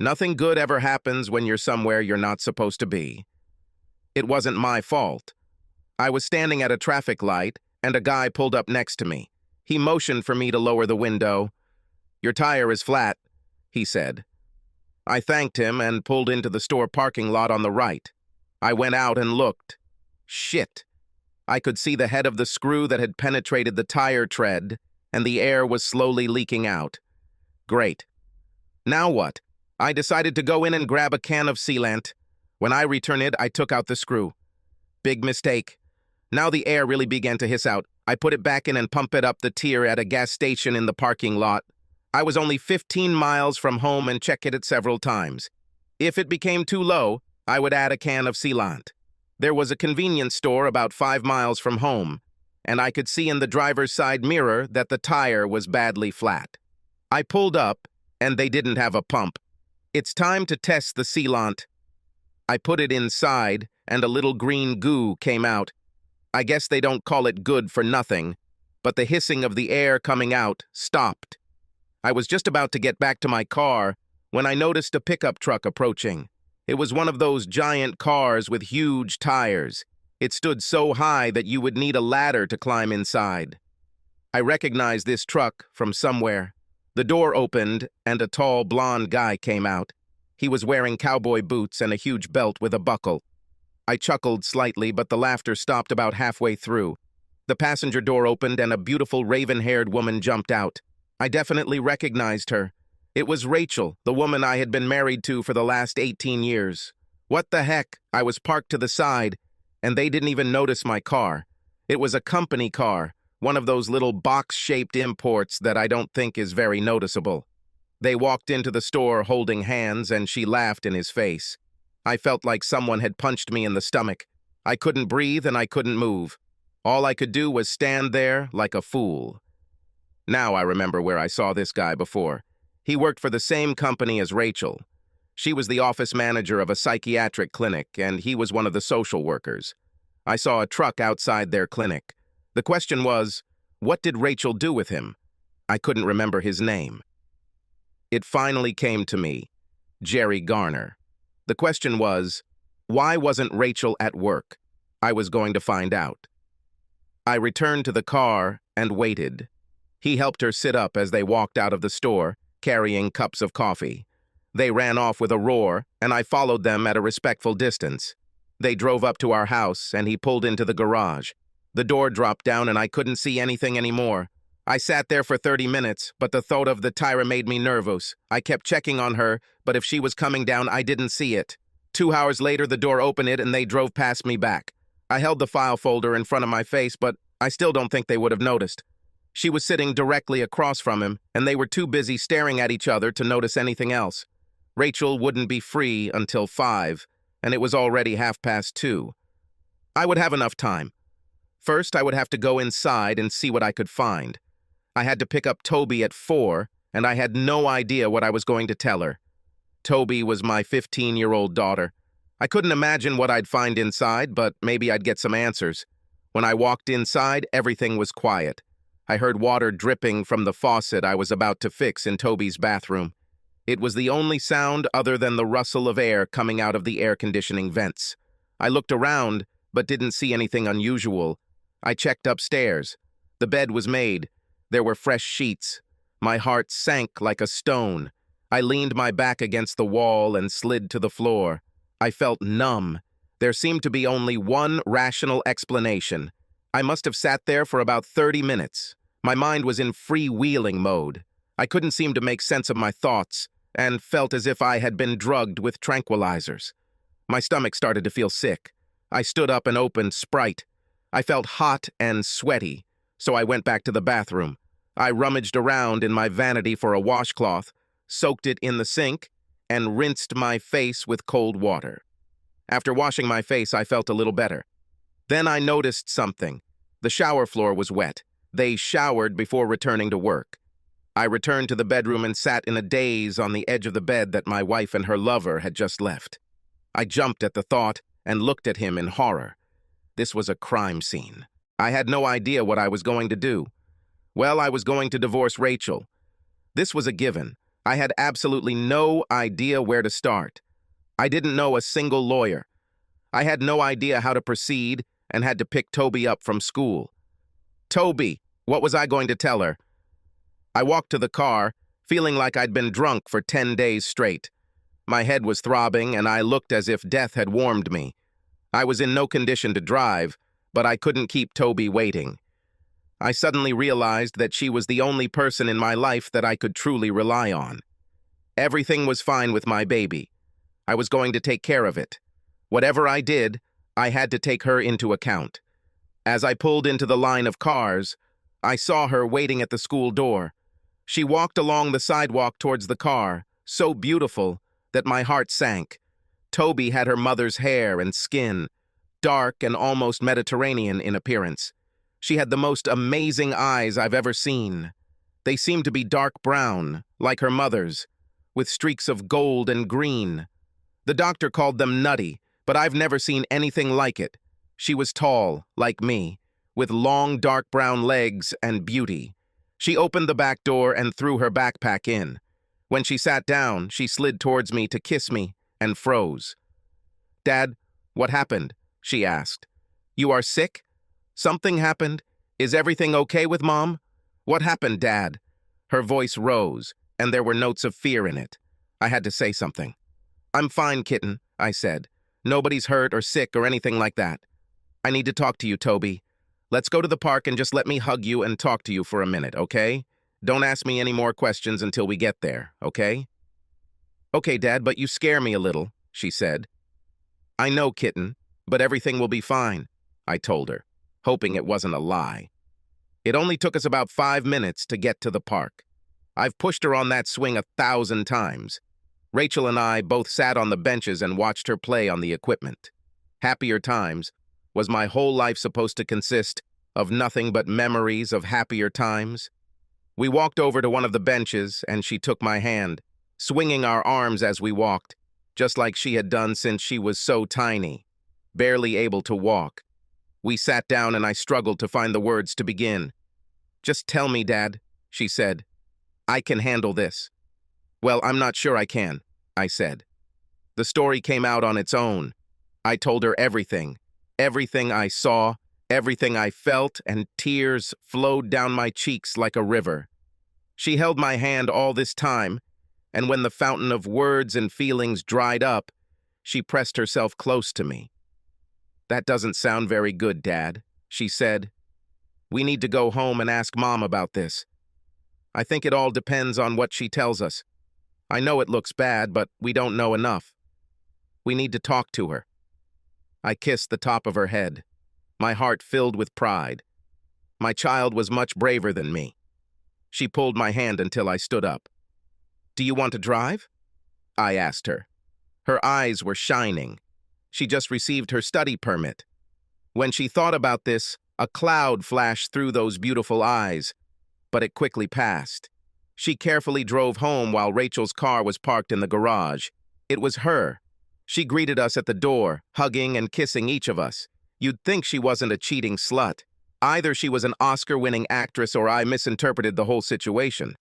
Nothing good ever happens when you're somewhere you're not supposed to be. It wasn't my fault. I was standing at a traffic light, and a guy pulled up next to me. He motioned for me to lower the window. "Your tire is flat," he said. I thanked him and pulled into the store parking lot on the right. I went out and looked. Shit. I could see the head of the screw that had penetrated the tire tread, and the air was slowly leaking out. Great. Now what? I decided to go in and grab a can of sealant. When I returned it, I took out the screw. Big mistake. Now the air really began to hiss out. I put it back in and pumped it up the tier at a gas station in the parking lot. I was only 15 miles from home and checked it several times. If it became too low, I would add a can of sealant. There was a convenience store about 5 miles from home, and I could see in the driver's side mirror that the tire was badly flat. I pulled up, and they didn't have a pump. It's time to test the sealant. I put it inside, and a little green goo came out. I guess they don't call it good for nothing, but the hissing of the air coming out stopped. I was just about to get back to my car when I noticed a pickup truck approaching. It was one of those giant cars with huge tires. It stood so high that you would need a ladder to climb inside. I recognized this truck from somewhere. The door opened, and a tall, blond guy came out. He was wearing cowboy boots and a huge belt with a buckle. I chuckled slightly, but the laughter stopped about halfway through. The passenger door opened, and a beautiful raven-haired woman jumped out. I definitely recognized her. It was Rachel, the woman I had been married to for the last 18 years. What the heck? I was parked to the side, and they didn't even notice my car. It was a company car, one of those little box-shaped imports that I don't think is very noticeable. They walked into the store holding hands, and she laughed in his face. I felt like someone had punched me in the stomach. I couldn't breathe and I couldn't move. All I could do was stand there like a fool. Now I remember where I saw this guy before. He worked for the same company as Rachel. She was the office manager of a psychiatric clinic, and he was one of the social workers. I saw a truck outside their clinic. The question was, what did Rachel do with him? I couldn't remember his name. It finally came to me, Jerry Garner. The question was, why wasn't Rachel at work? I was going to find out. I returned to the car and waited. He helped her sit up as they walked out of the store, carrying cups of coffee. They ran off with a roar, and I followed them at a respectful distance. They drove up to our house, and he pulled into the garage. The door dropped down, and I couldn't see anything anymore. I sat there for 30 minutes, but the thought of the Tyra made me nervous. I kept checking on her, but if she was coming down, I didn't see it. 2 hours later, the door opened and they drove past me back. I held the file folder in front of my face, but I still don't think they would have noticed. She was sitting directly across from him, and they were too busy staring at each other to notice anything else. Rachel wouldn't be free until 5, and it was already 2:30. I would have enough time. First, I would have to go inside and see what I could find. I had to pick up Toby at 4, and I had no idea what I was going to tell her. Toby was my 15-year-old daughter. I couldn't imagine what I'd find inside, but maybe I'd get some answers. When I walked inside, everything was quiet. I heard water dripping from the faucet I was about to fix in Toby's bathroom. It was the only sound other than the rustle of air coming out of the air conditioning vents. I looked around, but didn't see anything unusual. I checked upstairs. The bed was made. There were fresh sheets. My heart sank like a stone. I leaned my back against the wall and slid to the floor. I felt numb. There seemed to be only one rational explanation. I must have sat there for about 30 minutes. My mind was in freewheeling mode. I couldn't seem to make sense of my thoughts, and felt as if I had been drugged with tranquilizers. My stomach started to feel sick. I stood up and opened Sprite. I felt hot and sweaty, so I went back to the bathroom. I rummaged around in my vanity for a washcloth, soaked it in the sink, and rinsed my face with cold water. After washing my face, I felt a little better. Then I noticed something. The shower floor was wet. They showered before returning to work. I returned to the bedroom and sat in a daze on the edge of the bed that my wife and her lover had just left. I jumped at the thought and looked at him in horror. This was a crime scene. I had no idea what I was going to do. Well, I was going to divorce Rachel. This was a given. I had absolutely no idea where to start. I didn't know a single lawyer. I had no idea how to proceed and had to pick Toby up from school. Toby, what was I going to tell her? I walked to the car, feeling like I'd been drunk for 10 days straight. My head was throbbing and I looked as if death had warmed me. I was in no condition to drive, but I couldn't keep Toby waiting. I suddenly realized that she was the only person in my life that I could truly rely on. Everything was fine with my baby. I was going to take care of it. Whatever I did, I had to take her into account. As I pulled into the line of cars, I saw her waiting at the school door. She walked along the sidewalk towards the car, so beautiful that my heart sank. Toby had her mother's hair and skin, dark and almost Mediterranean in appearance. She had the most amazing eyes I've ever seen. They seemed to be dark brown, like her mother's, with streaks of gold and green. The doctor called them nutty, but I've never seen anything like it. She was tall, like me, with long dark brown legs and beauty. She opened the back door and threw her backpack in. When she sat down, she slid towards me to kiss me and froze. "Dad, what happened?" she asked. "You are sick? Something happened? Is everything okay with Mom? What happened, Dad?" Her voice rose, and there were notes of fear in it. I had to say something. "I'm fine, kitten," I said. "Nobody's hurt or sick or anything like that. I need to talk to you, Toby. Let's go to the park and just let me hug you and talk to you for a minute, okay? Don't ask me any more questions until we get there, okay?" "Okay, Dad, but you scare me a little," she said. "I know, kitten, but everything will be fine," I told her, hoping it wasn't a lie. It only took us about 5 minutes to get to the park. I've pushed her on that swing 1,000 times. Rachel and I both sat on the benches and watched her play on the equipment. Happier times. Was my whole life supposed to consist of nothing but memories of happier times? We walked over to one of the benches and she took my hand, swinging our arms as we walked, just like she had done since she was so tiny, barely able to walk. We sat down and I struggled to find the words to begin. "Just tell me, Dad," she said. "I can handle this." "Well, I'm not sure I can," I said. The story came out on its own. I told her everything I saw, everything I felt, and tears flowed down my cheeks like a river. She held my hand all this time, and when the fountain of words and feelings dried up, she pressed herself close to me. "That doesn't sound very good, Dad," she said. "We need to go home and ask Mom about this. I think it all depends on what she tells us. I know it looks bad, but we don't know enough. We need to talk to her." I kissed the top of her head. My heart filled with pride. My child was much braver than me. She pulled my hand until I stood up. "Do you want to drive?" I asked her. Her eyes were shining. She just received her study permit. When she thought about this, a cloud flashed through those beautiful eyes, but it quickly passed. She carefully drove home while Rachel's car was parked in the garage. It was her. She greeted us at the door, hugging and kissing each of us. You'd think she wasn't a cheating slut. Either she was an Oscar-winning actress or I misinterpreted the whole situation.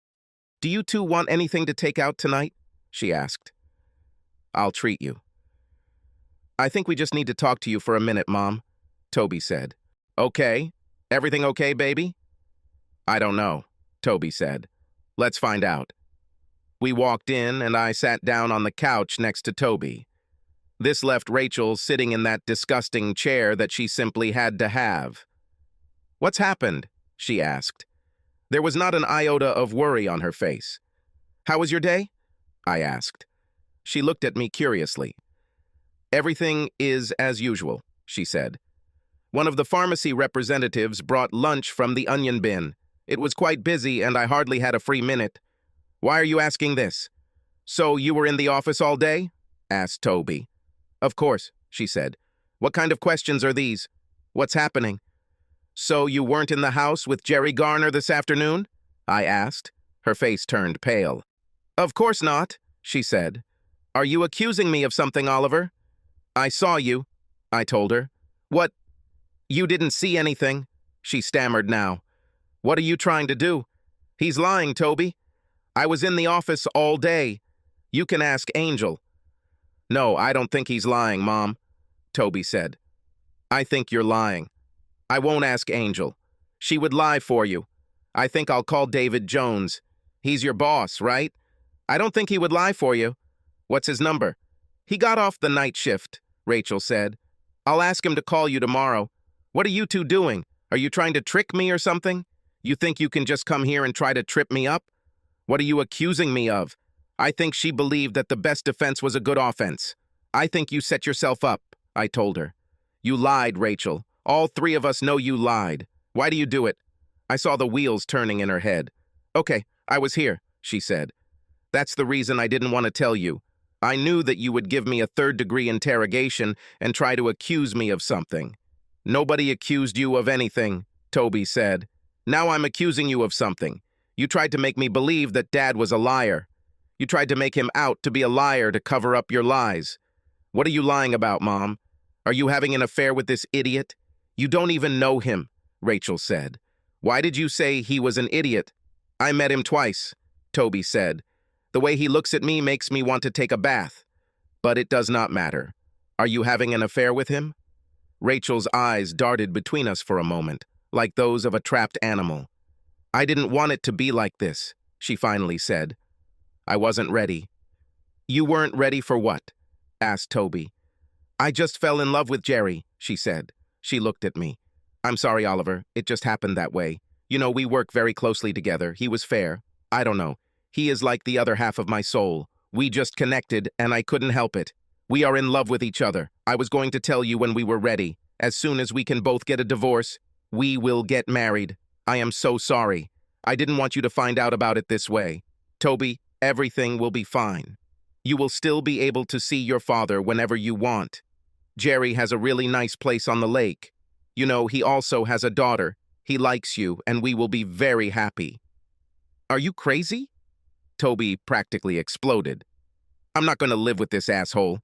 "Do you two want anything to take out tonight?" she asked. "I'll treat you." "I think we just need to talk to you for a minute, Mom," Toby said. "Okay. Everything okay, baby?" "I don't know," Toby said. "Let's find out." We walked in, and I sat down on the couch next to Toby. This left Rachel sitting in that disgusting chair that she simply had to have. "What's happened?" she asked. There was not an iota of worry on her face. "How was your day?" I asked. She looked at me curiously. "Everything is as usual," she said. "One of the pharmacy representatives brought lunch from the onion bin. It was quite busy and I hardly had a free minute. Why are you asking this?" "So you were in the office all day?" asked Toby. "Of course," she said. "What kind of questions are these? What's happening?" "So you weren't in the house with Jerry Garner this afternoon?" I asked. Her face turned pale. "Of course not," she said. "Are you accusing me of something, Oliver?" "I saw you," I told her. "What? You didn't see anything?" She stammered now. "What are you trying to do?" "He's lying, Toby. I was in the office all day. You can ask Angel. No, I don't think he's lying, Mom, Toby said. I think you're lying. I won't ask Angel. She would lie for you. I think I'll call David Jones. He's your boss, right? I don't think he would lie for you. What's his number? He got off the night shift, Rachel said. I'll ask him to call you tomorrow. What are you two doing? Are you trying to trick me or something? You think you can just come here and try to trip me up? What are you accusing me of? I think she believed that the best defense was a good offense. I think you set yourself up, I told her. You lied, Rachel. All three of us know you lied. Why do you do it? I saw the wheels turning in her head. Okay, I was here, she said. That's the reason I didn't want to tell you. I knew that you would give me a third-degree interrogation and try to accuse me of something. Nobody accused you of anything, Toby said. Now I'm accusing you of something. You tried to make me believe that Dad was a liar. You tried to make him out to be a liar to cover up your lies. What are you lying about, Mom? Are you having an affair with this idiot? You don't even know him, Rachel said. Why did you say he was an idiot? I met him twice, Toby said. The way he looks at me makes me want to take a bath. But it does not matter. Are you having an affair with him? Rachel's eyes darted between us for a moment, like those of a trapped animal. I didn't want it to be like this, she finally said. I wasn't ready. You weren't ready for what? Asked Toby. I just fell in love with Jerry, she said. She looked at me. I'm sorry, Oliver. It just happened that way. You know, we work very closely together. He was fair. I don't know. He is like the other half of my soul. We just connected, and I couldn't help it. We are in love with each other. I was going to tell you when we were ready. As soon as we can both get a divorce, we will get married. I am so sorry. I didn't want you to find out about it this way. Toby, everything will be fine. You will still be able to see your father whenever you want. Jerry has a really nice place on the lake. You know, he also has a daughter. He likes you, and we will be very happy. Are you crazy? Toby practically exploded. I'm not going to live with this asshole.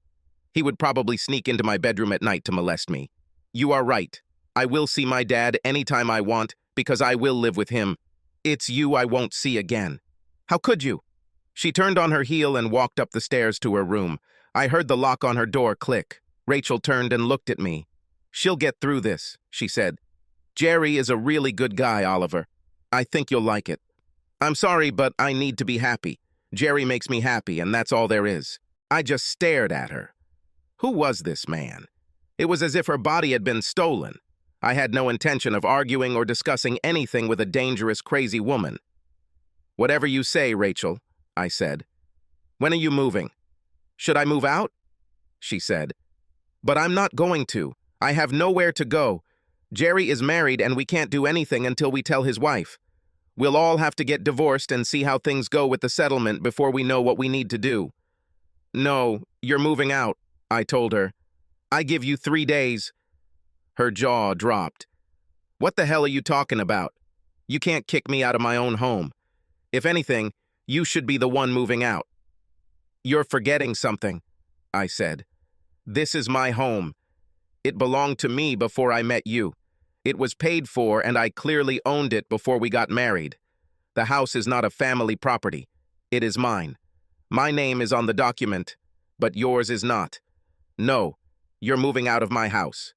He would probably sneak into my bedroom at night to molest me. You are right. I will see my dad anytime I want because I will live with him. It's you I won't see again. How could you? She turned on her heel and walked up the stairs to her room. I heard the lock on her door click. Rachel turned and looked at me. She'll get through this, she said. Jerry is a really good guy, Oliver. I think you'll like it. I'm sorry, but I need to be happy. Jerry makes me happy, and that's all there is. I just stared at her. Who was this man? It was as if her body had been stolen. I had no intention of arguing or discussing anything with a dangerous, crazy woman. Whatever you say, Rachel, I said. When are you moving? Should I move out? She said. But I'm not going to. I have nowhere to go. Jerry is married and we can't do anything until we tell his wife. We'll all have to get divorced and see how things go with the settlement before we know what we need to do. No, you're moving out, I told her. I give you 3 days. Her jaw dropped. What the hell are you talking about? You can't kick me out of my own home. If anything, you should be the one moving out. You're forgetting something, I said. This is my home. It belonged to me before I met you. It was paid for and I clearly owned it before we got married. The house is not a family property. It is mine. My name is on the document, but yours is not. No, you're moving out of my house.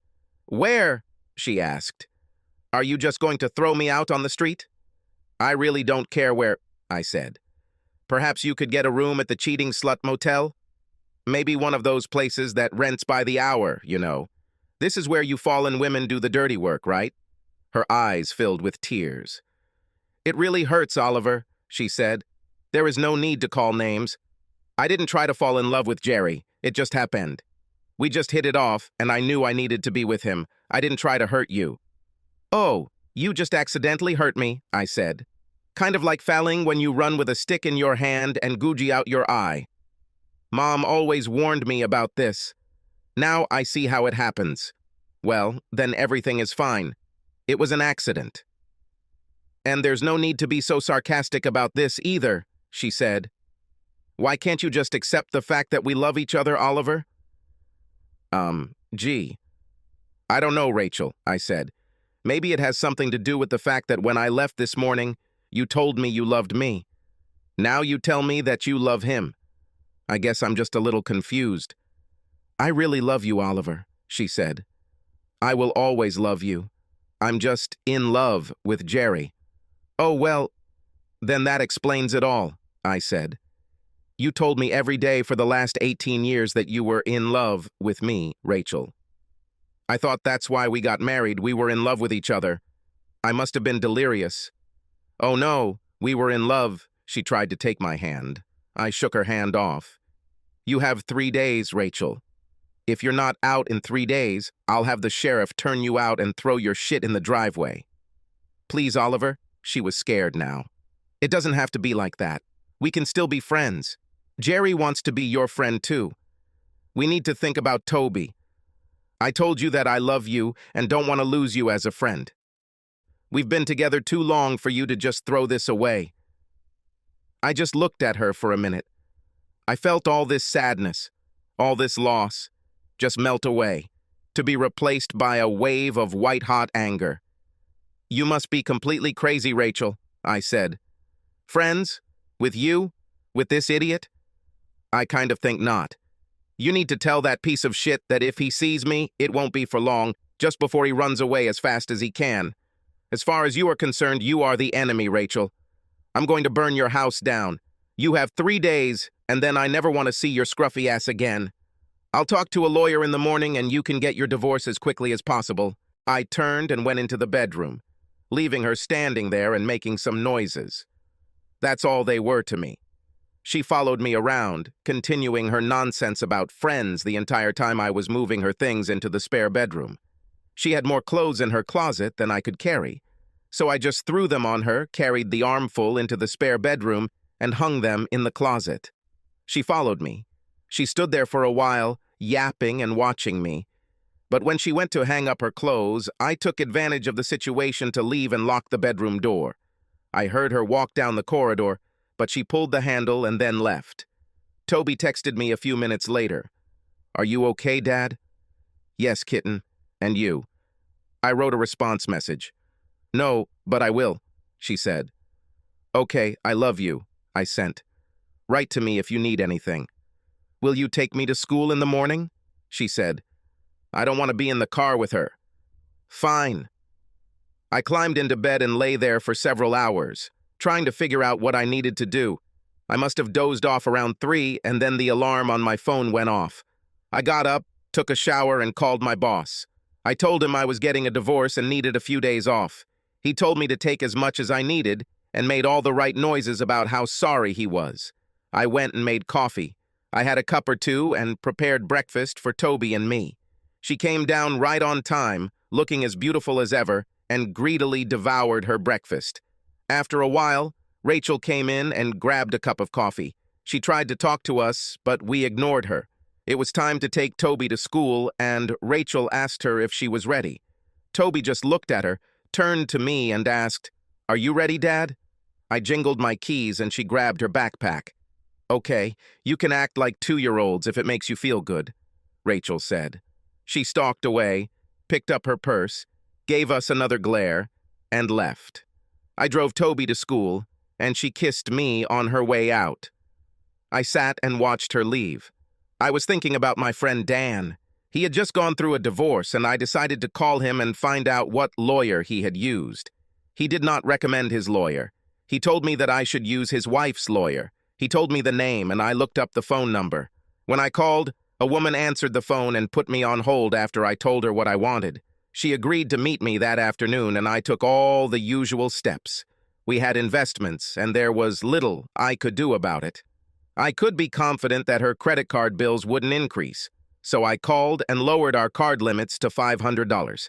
Where? She asked. Are you just going to throw me out on the street? I really don't care where, I said. Perhaps you could get a room at the Cheating Slut Motel? Maybe one of those places that rents by the hour, you know. This is where you fallen women do the dirty work, right? Her eyes filled with tears. It really hurts, Oliver, she said. There is no need to call names. I didn't try to fall in love with Jerry. It just happened. We just hit it off, and I knew I needed to be with him. I didn't try to hurt you. Oh, you just accidentally hurt me, I said. Kind of like falling when you run with a stick in your hand and googie out your eye. Mom always warned me about this. Now I see how it happens. Well, then everything is fine. It was an accident. And there's no need to be so sarcastic about this either, she said. Why can't you just accept the fact that we love each other, Oliver? Gee. I don't know, Rachel, I said. Maybe it has something to do with the fact that when I left this morning, you told me you loved me. Now you tell me that you love him. I guess I'm just a little confused. I really love you, Oliver, she said. I will always love you. I'm just in love with Jerry. Oh, well, then that explains it all, I said. You told me every day for the last 18 years that you were in love with me, Rachel. I thought that's why we got married. We were in love with each other. I must have been delirious. Oh no, we were in love. She tried to take my hand. I shook her hand off. You have 3 days, Rachel. If you're not out in 3 days, I'll have the sheriff turn you out and throw your shit in the driveway. Please, Oliver. She was scared now. It doesn't have to be like that. We can still be friends. Jerry wants to be your friend too. We need to think about Toby. I told you that I love you and don't want to lose you as a friend. We've been together too long for you to just throw this away. I just looked at her for a minute. I felt all this sadness, all this loss, just melt away, to be replaced by a wave of white-hot anger. You must be completely crazy, Rachel, I said. Friends? With you? With this idiot? I kind of think not. You need to tell that piece of shit that if he sees me, it won't be for long, just before he runs away as fast as he can. As far as you are concerned, you are the enemy, Rachel. I'm going to burn your house down. You have 3 days, and then I never want to see your scruffy ass again. I'll talk to a lawyer in the morning and you can get your divorce as quickly as possible. I turned and went into the bedroom, leaving her standing there and making some noises. That's all they were to me. She followed me around, continuing her nonsense about friends the entire time I was moving her things into the spare bedroom. She had more clothes in her closet than I could carry, so I just threw them on her, carried the armful into the spare bedroom, and hung them in the closet. She followed me. She stood there for a while, yapping and watching me. But when she went to hang up her clothes, I took advantage of the situation to leave and lock the bedroom door. I heard her walk down the corridor, but she pulled the handle and then left. Toby texted me a few minutes later. Are you okay, Dad? Yes, kitten. And you? I wrote a response message. No, but I will, she said. Okay, I love you, I sent. Write to me if you need anything. Will you take me to school in the morning? She said. I don't want to be in the car with her. Fine. I climbed into bed and lay there for several hours, trying to figure out what I needed to do. I must have dozed off around 3, and then the alarm on my phone went off. I got up, took a shower, and called my boss. I told him I was getting a divorce and needed a few days off. He told me to take as much as I needed and made all the right noises about how sorry he was. I went and made coffee. I had a cup or two and prepared breakfast for Toby and me. She came down right on time, looking as beautiful as ever, and greedily devoured her breakfast. After a while, Rachel came in and grabbed a cup of coffee. She tried to talk to us, but we ignored her. It was time to take Toby to school, and Rachel asked her if she was ready. Toby just looked at her, turned to me, and asked, Are you ready, Dad? I jingled my keys, and she grabbed her backpack. Okay, you can act like 2-year-olds if it makes you feel good, Rachel said. She stalked away, picked up her purse, gave us another glare, and left. I drove Toby to school, and she kissed me on her way out. I sat and watched her leave. I was thinking about my friend Dan. He had just gone through a divorce, and I decided to call him and find out what lawyer he had used. He did not recommend his lawyer. He told me that I should use his wife's lawyer. He told me the name, and I looked up the phone number. When I called, a woman answered the phone and put me on hold after I told her what I wanted. She agreed to meet me that afternoon, and I took all the usual steps. We had investments, and there was little I could do about it. I could be confident that her credit card bills wouldn't increase, so I called and lowered our card limits to $500.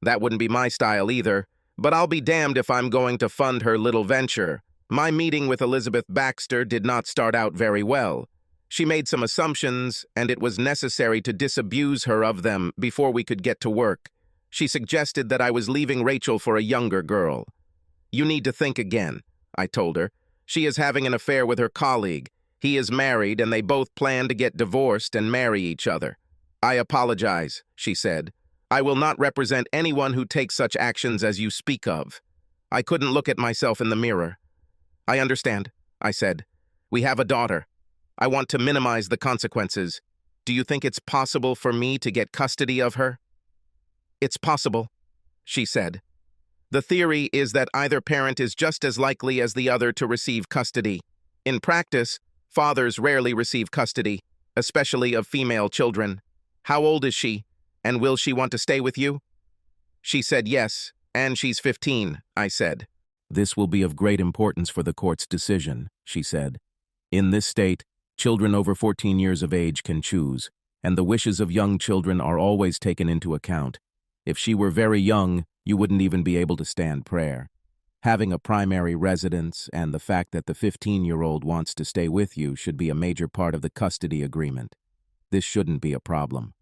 That wouldn't be my style either, but I'll be damned if I'm going to fund her little venture. My meeting with Elizabeth Baxter did not start out very well. She made some assumptions, and it was necessary to disabuse her of them before we could get to work. She suggested that I was leaving Rachel for a younger girl. You need to think again, I told her. She is having an affair with her colleague. He is married, and they both plan to get divorced and marry each other. I apologize, she said. I will not represent anyone who takes such actions as you speak of. I couldn't look at myself in the mirror. I understand, I said. We have a daughter. I want to minimize the consequences. Do you think it's possible for me to get custody of her? It's possible, she said. The theory is that either parent is just as likely as the other to receive custody. In practice, fathers rarely receive custody, especially of female children. How old is she, and will she want to stay with you? She said yes, and she's 15, I said. This will be of great importance for the court's decision, she said. In this state, children over 14 years of age can choose, and the wishes of young children are always taken into account. If she were very young, you wouldn't even be able to stand prayer. Having a primary residence and the fact that the 15-year-old wants to stay with you should be a major part of the custody agreement. This shouldn't be a problem.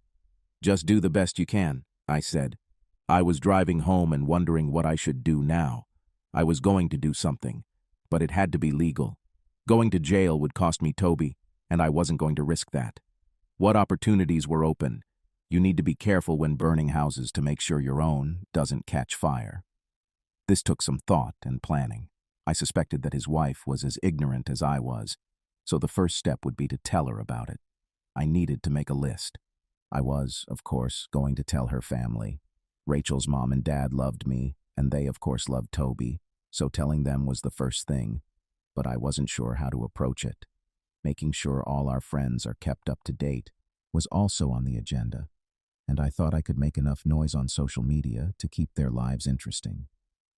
Just do the best you can, I said. I was driving home and wondering what I should do now. I was going to do something, but it had to be legal. Going to jail would cost me Toby, and I wasn't going to risk that. What opportunities were open? You need to be careful when burning houses to make sure your own doesn't catch fire. This took some thought and planning. I suspected that his wife was as ignorant as I was, so the first step would be to tell her about it. I needed to make a list. I was, of course, going to tell her family. Rachel's mom and dad loved me, and they, of course, loved Toby, so telling them was the first thing, but I wasn't sure how to approach it. Making sure all our friends are kept up to date was also on the agenda, and I thought I could make enough noise on social media to keep their lives interesting.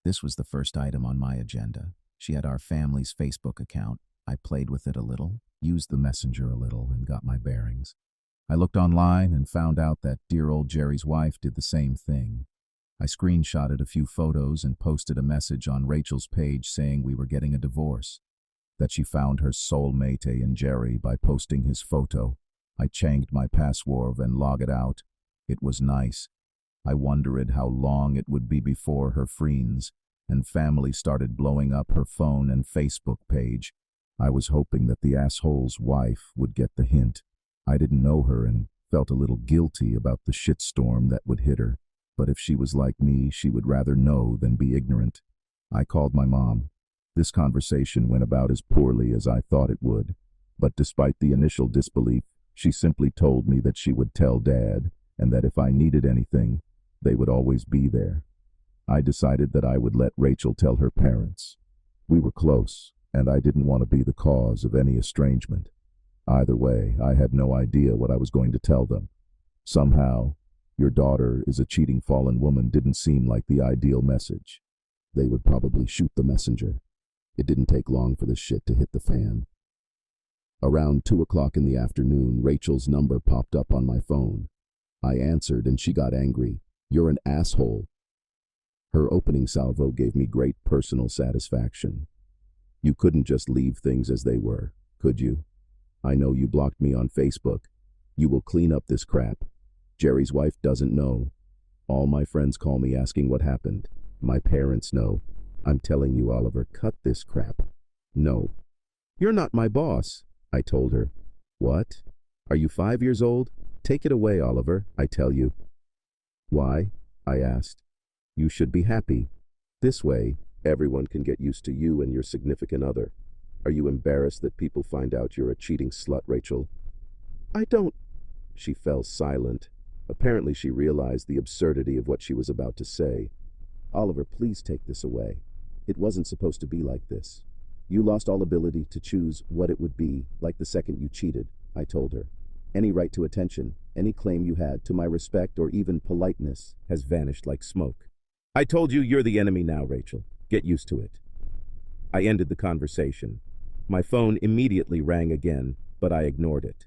This was the first item on my agenda. She had our family's Facebook account. I played with it a little, used the messenger a little, and got my bearings. I looked online and found out that dear old Jerry's wife did the same thing. I screenshotted a few photos and posted a message on Rachel's page saying we were getting a divorce, that she found her soulmate in Jerry by posting his photo. I changed my password and logged it out. It was nice. I wondered how long it would be before her friends and family started blowing up her phone and Facebook page. I was hoping that the asshole's wife would get the hint. I didn't know her and felt a little guilty about the shitstorm that would hit her. But if she was like me, she would rather know than be ignorant. I called my mom. This conversation went about as poorly as I thought it would. But despite the initial disbelief, she simply told me that she would tell Dad, and that if I needed anything, they would always be there. I decided that I would let Rachel tell her parents. We were close, and I didn't want to be the cause of any estrangement. Either way, I had no idea what I was going to tell them. Somehow, your daughter is a cheating fallen woman didn't seem like the ideal message. They would probably shoot the messenger. It didn't take long for this shit to hit the fan. Around 2 o'clock in the afternoon, Rachel's number popped up on my phone. I answered and she got angry. "You're an asshole." Her opening salvo gave me great personal satisfaction. "You couldn't just leave things as they were, could you? I know you blocked me on Facebook. You will clean up this crap. Jerry's wife doesn't know. All my friends call me asking what happened. My parents know. I'm telling you, Oliver, cut this crap." "No." "You're not my boss," I told her. "What? Are you 5 years old? Take it away, Oliver, I tell you." "Why?" I asked. "You should be happy. This way, everyone can get used to you and your significant other. Are you embarrassed that people find out you're a cheating slut, Rachel?" "I don't." She fell silent. Apparently she realized the absurdity of what she was about to say. "Oliver, please take this away. It wasn't supposed to be like this. You lost all ability to choose what it would be, like the second you cheated," I told her. "Any right to attention, any claim you had to my respect or even politeness has vanished like smoke. I told you you're the enemy now, Rachel. Get used to it." I ended the conversation. My phone immediately rang again, but I ignored it.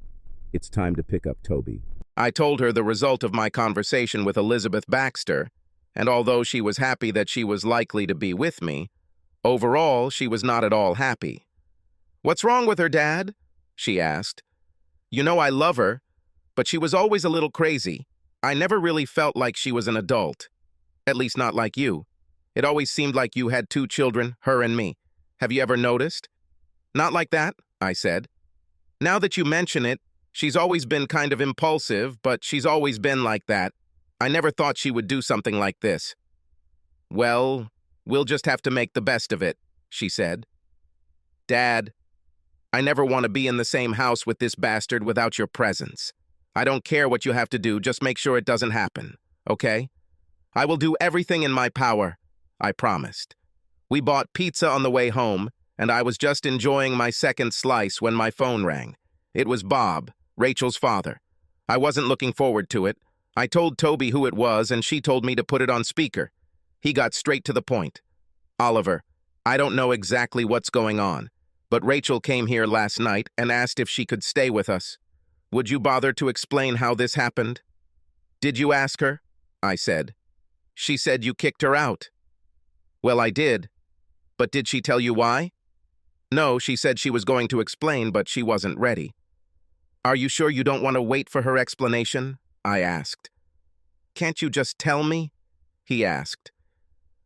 It's time to pick up Toby. I told her the result of my conversation with Elizabeth Baxter, and although she was happy that she was likely to be with me, overall she was not at all happy. "What's wrong with her, Dad?" she asked. "You know I love her, but she was always a little crazy. I never really felt like she was an adult. At least not like you. It always seemed like you had 2 children, her and me. Have you ever noticed?" "Not like that," I said. "Now that you mention it, she's always been kind of impulsive, but she's always been like that. I never thought she would do something like this." "Well, we'll just have to make the best of it," she said. "Dad, I never want to be in the same house with this bastard without your presence. I don't care what you have to do, just make sure it doesn't happen, okay? I will do everything in my power, I promised. We bought pizza on the way home, and I was just enjoying my second slice when my phone rang. It was Bob, Rachel's father. I wasn't looking forward to it. I told Toby who it was, and she told me to put it on speaker. He got straight to the point. Oliver, I don't know exactly what's going on, but Rachel came here last night and asked if she could stay with us. Would you bother to explain how this happened? Did you ask her? I said. She said you kicked her out. Well, I did. But did she tell you why? No, she said she was going to explain, but she wasn't ready. Are you sure you don't want to wait for her explanation? I asked. Can't you just tell me? He asked.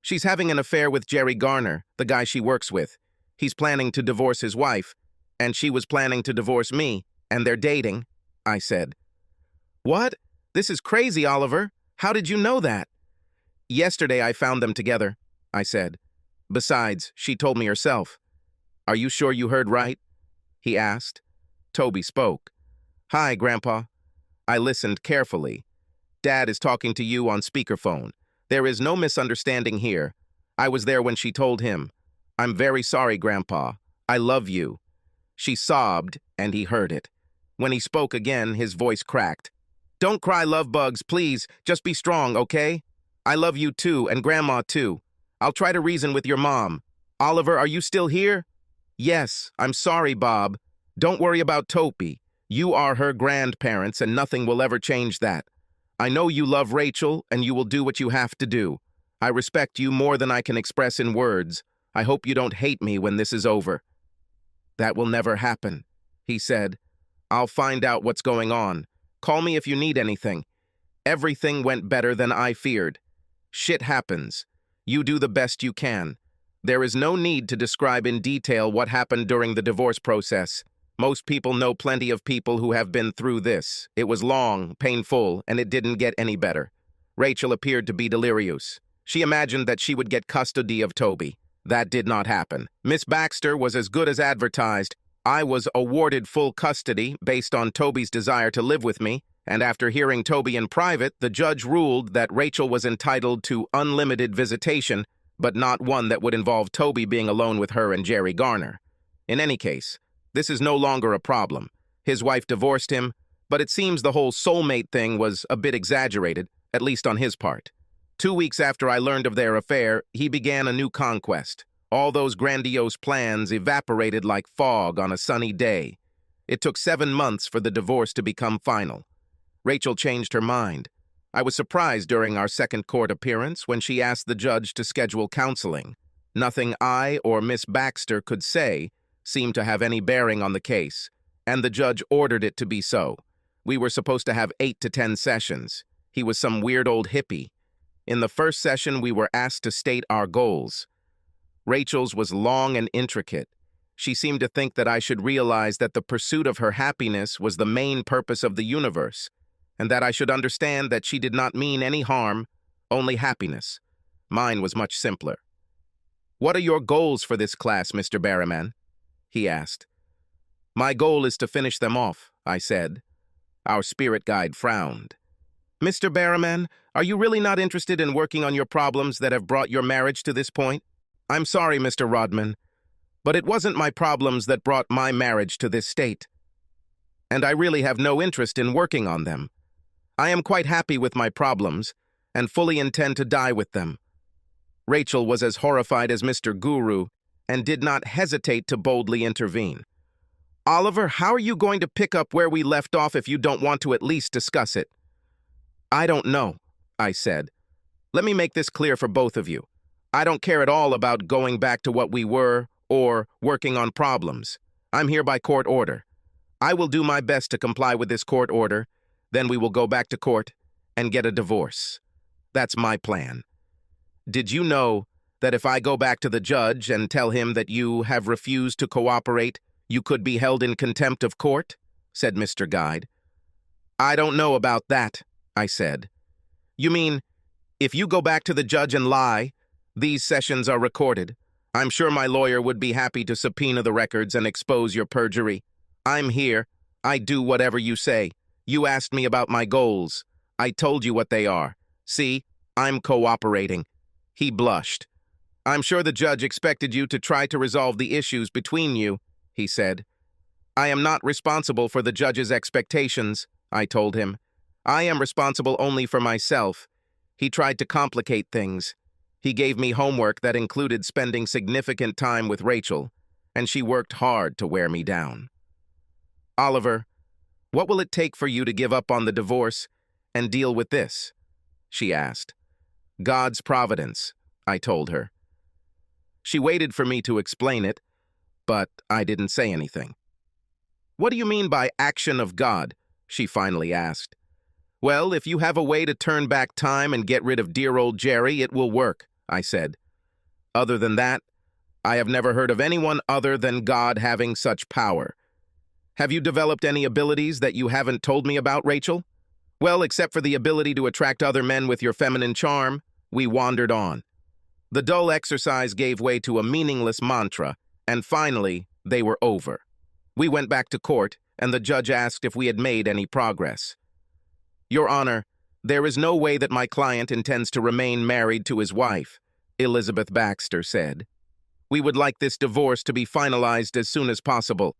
She's having an affair with Jerry Garner, the guy she works with. He's planning to divorce his wife, and she was planning to divorce me, and they're dating, I said. What? This is crazy, Oliver. How did you know that? Yesterday I found them together, I said. Besides, she told me herself. Are you sure you heard right? He asked. Toby spoke. Hi, Grandpa. I listened carefully. Dad is talking to you on speakerphone. There is no misunderstanding here. I was there when she told him. I'm very sorry, Grandpa. I love you. She sobbed, and he heard it. When he spoke again, his voice cracked. Don't cry, love bugs, please. Just be strong, okay? I love you too, and Grandma too. I'll try to reason with your mom. Oliver, are you still here? Yes, I'm sorry, Bob. Don't worry about Toby. You are her grandparents, and nothing will ever change that. I know you love Rachel, and you will do what you have to do. I respect you more than I can express in words. I hope you don't hate me when this is over. That will never happen, he said. I'll find out what's going on. Call me if you need anything. Everything went better than I feared. Shit happens. You do the best you can. There is no need to describe in detail what happened during the divorce process. Most people know plenty of people who have been through this. It was long, painful, and it didn't get any better. Rachel appeared to be delirious. She imagined that she would get custody of Toby. That did not happen. Miss Baxter was as good as advertised. I was awarded full custody based on Toby's desire to live with me, and after hearing Toby in private, the judge ruled that Rachel was entitled to unlimited visitation, but not one that would involve Toby being alone with her and Jerry Garner. In any case, this is no longer a problem. His wife divorced him, but it seems the whole soulmate thing was a bit exaggerated, at least on his part. 2 weeks after I learned of their affair, he began a new conquest. All those grandiose plans evaporated like fog on a sunny day. It took 7 months for the divorce to become final. Rachel changed her mind. I was surprised during our second court appearance when she asked the judge to schedule counseling. Nothing I or Miss Baxter could say seemed to have any bearing on the case, and the judge ordered it to be so. We were supposed to have 8 to 10 sessions. He was some weird old hippie. In the first session, we were asked to state our goals. Rachel's was long and intricate. She seemed to think that I should realize that the pursuit of her happiness was the main purpose of the universe, and that I should understand that she did not mean any harm, only happiness. Mine was much simpler. What are your goals for this class, Mr. Barrowman? He asked. My goal is to finish them off, I said. Our spirit guide frowned. Mr. Barrowman, are you really not interested in working on your problems that have brought your marriage to this point? I'm sorry, Mr. Rodman, but it wasn't my problems that brought my marriage to this state. And I really have no interest in working on them. I am quite happy with my problems and fully intend to die with them. Rachel was as horrified as Mr. Guru and did not hesitate to boldly intervene. Oliver, how are you going to pick up where we left off if you don't want to at least discuss it? I don't know, I said. Let me make this clear for both of you. I don't care at all about going back to what we were or working on problems. I'm here by court order. I will do my best to comply with this court order. Then we will go back to court and get a divorce. That's my plan. Did you know that if I go back to the judge and tell him that you have refused to cooperate, you could be held in contempt of court? Said Mr. Guide. I don't know about that, I said. You mean, if you go back to the judge and lie, these sessions are recorded, I'm sure my lawyer would be happy to subpoena the records and expose your perjury. I'm here. I do whatever you say. You asked me about my goals. I told you what they are. See, I'm cooperating." He blushed. "I'm sure the judge expected you to try to resolve the issues between you," he said. "I am not responsible for the judge's expectations," I told him. "I am responsible only for myself." He tried to complicate things. He gave me homework that included spending significant time with Rachel, and she worked hard to wear me down. "Oliver, what will it take for you to give up on the divorce and deal with this?" she asked. "God's providence," I told her. She waited for me to explain it, but I didn't say anything. "What do you mean by action of God?" she finally asked. "Well, if you have a way to turn back time and get rid of dear old Jerry, it will work," I said. "Other than that, I have never heard of anyone other than God having such power. Have you developed any abilities that you haven't told me about, Rachel?" "Well, except for the ability to attract other men with your feminine charm," we wandered on. The dull exercise gave way to a meaningless mantra, and finally, they were over. We went back to court, and the judge asked if we had made any progress. "Your Honor, there is no way that my client intends to remain married to his wife," Elizabeth Baxter said. "We would like this divorce to be finalized as soon as possible.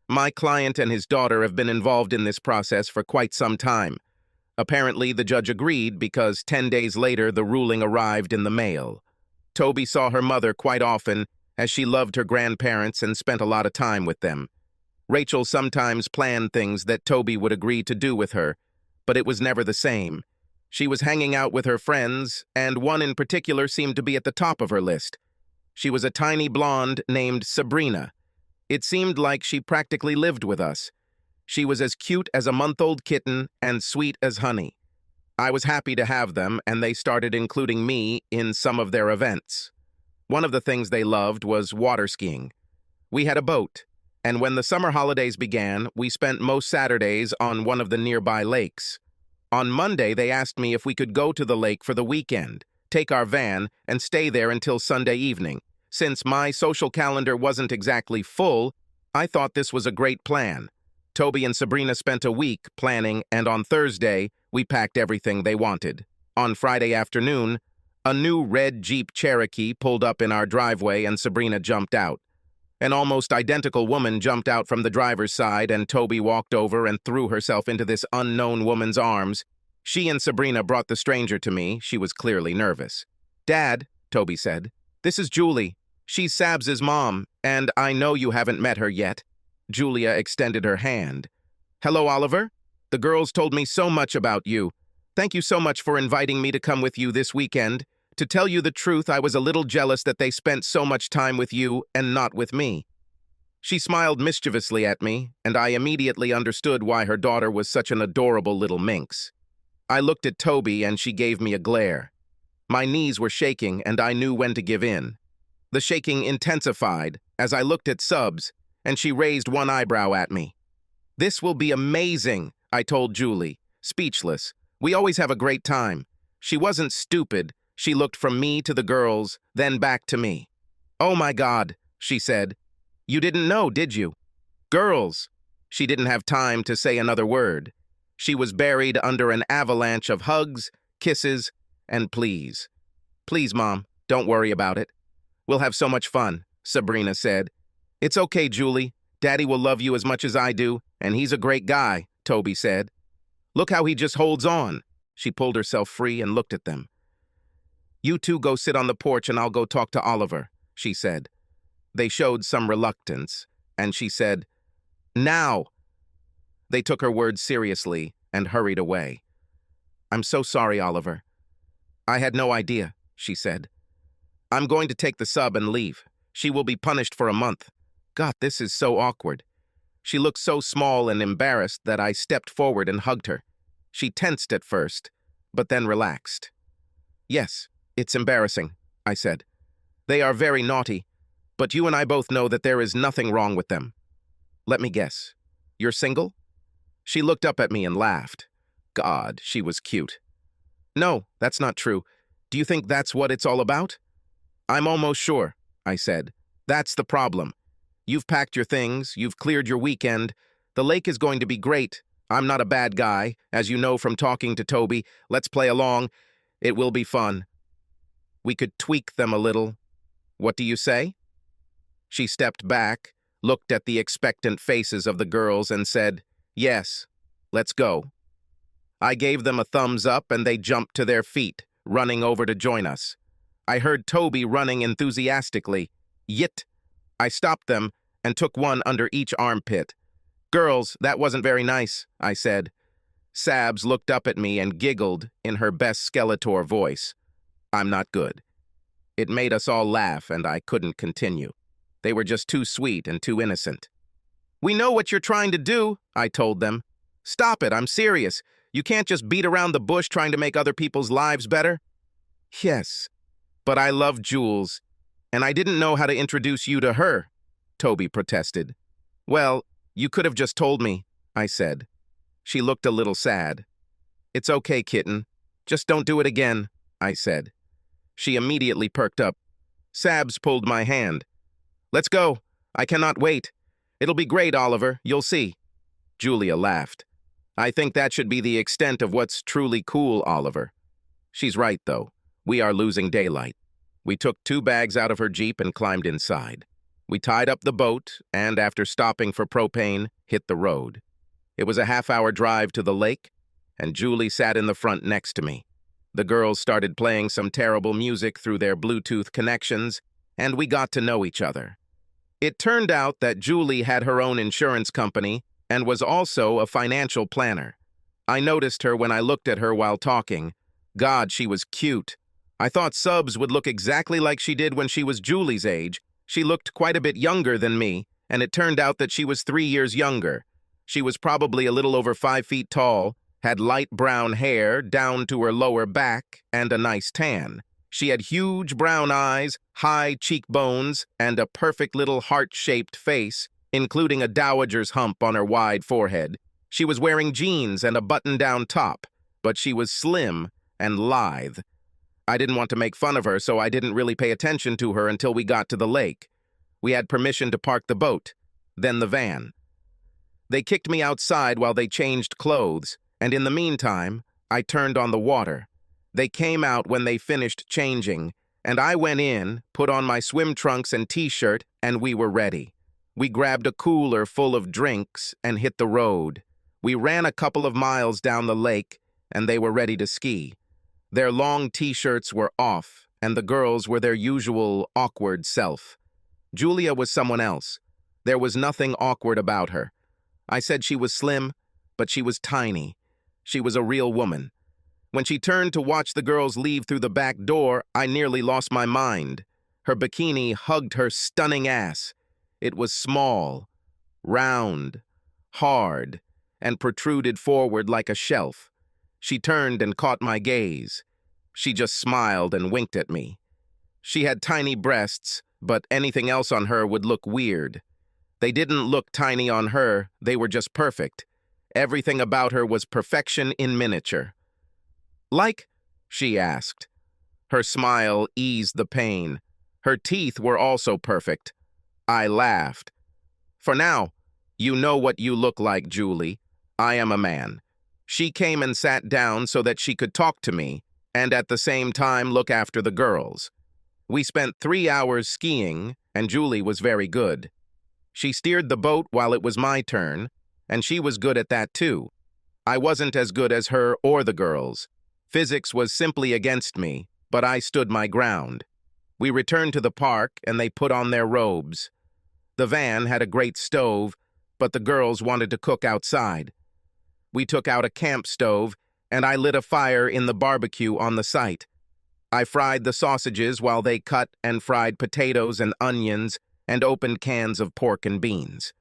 My client and his daughter have been involved in this process for quite some time." Apparently, the judge agreed because 10 days later the ruling arrived in the mail. Toby saw her mother quite often, as she loved her grandparents and spent a lot of time with them. Rachel sometimes planned things that Toby would agree to do with her, but it was never the same. She was hanging out with her friends, and one in particular seemed to be at the top of her list. She was a tiny blonde named Sabrina. It seemed like she practically lived with us. She was as cute as a month-old kitten and sweet as honey. I was happy to have them, and they started including me in some of their events. One of the things they loved was water skiing. We had a boat, and when the summer holidays began, we spent most Saturdays on one of the nearby lakes. On Monday, they asked me if we could go to the lake for the weekend, take our van, and stay there until Sunday evening. Since my social calendar wasn't exactly full, I thought this was a great plan. Toby and Sabrina spent a week planning, and on Thursday, we packed everything they wanted. On Friday afternoon, a new red Jeep Cherokee pulled up in our driveway and Sabrina jumped out. An almost identical woman jumped out from the driver's side, and Toby walked over and threw herself into this unknown woman's arms. She and Sabrina brought the stranger to me. She was clearly nervous. "Dad," Toby said, "this is Julie. She's Sabs' mom, and I know you haven't met her yet." Julia extended her hand. "Hello, Oliver. The girls told me so much about you. Thank you so much for inviting me to come with you this weekend. To tell you the truth, I was a little jealous that they spent so much time with you and not with me." She smiled mischievously at me, and I immediately understood why her daughter was such an adorable little minx. I looked at Toby, and she gave me a glare. My knees were shaking, and I knew when to give in. The shaking intensified as I looked at Subs, and she raised one eyebrow at me. "This will be amazing," I told Julie, speechless. "We always have a great time." She wasn't stupid. She looked from me to the girls, then back to me. "Oh my God," she said. "You didn't know, did you?" "Girls." She didn't have time to say another word. She was buried under an avalanche of hugs, kisses, and pleas. "Please, Mom, don't worry about it. We'll have so much fun," Sabrina said. "It's okay, Julie. Daddy will love you as much as I do, and he's a great guy," Toby said. "Look how he just holds on." She pulled herself free and looked at them. "You two go sit on the porch and I'll go talk to Oliver," she said. They showed some reluctance, and she said, "Now!" They took her words seriously and hurried away. "I'm so sorry, Oliver." "I had no idea," she said. "I'm going to take the sub and leave. She will be punished for a month." God, this is so awkward. She looked so small and embarrassed that I stepped forward and hugged her. She tensed at first, but then relaxed. "Yes, it's embarrassing," I said. "They are very naughty, but you and I both know that there is nothing wrong with them. Let me guess. You're single?" She looked up at me and laughed. God, she was cute. "No, that's not true. Do you think that's what it's all about?" "I'm almost sure," I said. That's the problem. You've packed your things, you've cleared your weekend. The lake is going to be great. I'm not a bad guy, as you know from talking to Toby. Let's play along. It will be fun. We could tweak them a little. What do you say? She stepped back, looked at the expectant faces of the girls, and said, "Yes, let's go." I gave them a thumbs up and they jumped to their feet, running over to join us. I heard Toby running enthusiastically. Yit! I stopped them and took one under each armpit. "Girls, that wasn't very nice," I said. Sabs looked up at me and giggled in her best Skeletor voice. I'm not good. It made us all laugh and I couldn't continue. They were just too sweet and too innocent. "We know what you're trying to do," I told them. "Stop it, I'm serious. You can't just beat around the bush trying to make other people's lives better." "Yes, but I love Jules, and I didn't know how to introduce you to her," Toby protested. "Well, you could have just told me," I said. She looked a little sad. "It's okay, kitten. Just don't do it again," I said. She immediately perked up. Sabs pulled my hand. "Let's go. I cannot wait. It'll be great, Oliver. You'll see." Julia laughed. "I think that should be the extent of what's truly cool, Oliver." She's right, though. We are losing daylight. We took 2 bags out of her Jeep and climbed inside. We tied up the boat and, after stopping for propane, hit the road. It was a half-hour drive to the lake, and Julie sat in the front next to me. The girls started playing some terrible music through their Bluetooth connections, and we got to know each other. It turned out that Julie had her own insurance company and was also a financial planner. I noticed her when I looked at her while talking. God, she was cute. I thought Subs would look exactly like she did when she was Julie's age. She looked quite a bit younger than me, and it turned out that she was 3 years younger. She was probably a little over 5 feet tall, had light brown hair down to her lower back, and a nice tan. She had huge brown eyes, high cheekbones, and a perfect little heart-shaped face, including a dowager's hump on her wide forehead. She was wearing jeans and a button-down top, but she was slim and lithe. I didn't want to make fun of her, so I didn't really pay attention to her until we got to the lake. We had permission to park the boat, then the van. They kicked me outside while they changed clothes, and in the meantime, I turned on the water. They came out when they finished changing, and I went in, put on my swim trunks and t-shirt, and we were ready. We grabbed a cooler full of drinks and hit the road. We ran a couple of miles down the lake, and they were ready to ski. Their long t-shirts were off, and the girls were their usual awkward self. Julia was someone else. There was nothing awkward about her. I said she was slim, but she was tiny. She was a real woman. When she turned to watch the girls leave through the back door, I nearly lost my mind. Her bikini hugged her stunning ass. It was small, round, hard, and protruded forward like a shelf. She turned and caught my gaze. She just smiled and winked at me. She had tiny breasts, but anything else on her would look weird. They didn't look tiny on her, they were just perfect. Everything about her was perfection in miniature. "Like?" she asked. Her smile eased the pain. Her teeth were also perfect. I laughed. "For now, you know what you look like, Julie. I am a man." She came and sat down so that she could talk to me, and at the same time look after the girls. We spent 3 hours skiing, and Julie was very good. She steered the boat while it was my turn, and she was good at that too. I wasn't as good as her or the girls. Physics was simply against me, but I stood my ground. We returned to the park, and they put on their robes. The van had a great stove, but the girls wanted to cook outside. We took out a camp stove, and I lit a fire in the barbecue on the site. I fried the sausages while they cut and fried potatoes and onions and opened cans of pork and beans.